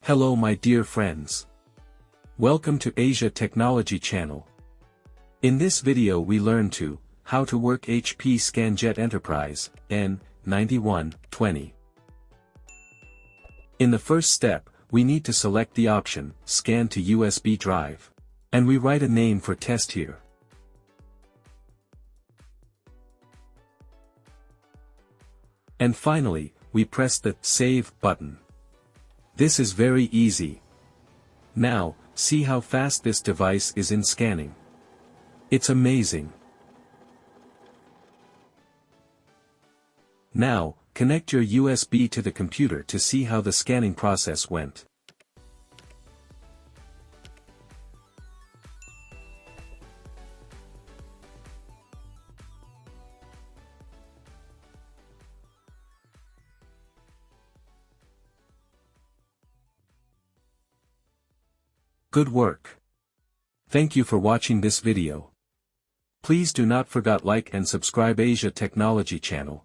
Hello my dear friends. Welcome to Asia Technology Channel. In this video we learn how to work HP Scanjet Enterprise, N9120. In the first step, we need to select the option, Scan to USB drive. And we write a name for test here. And finally, we press the Save button. This is very easy. Now, see how fast this device is in scanning. It's amazing. Now, connect your USB to the computer to see how the scanning process went. Good work. Thank you for watching this video. Please do not forget like and subscribe Asia Technology Channel.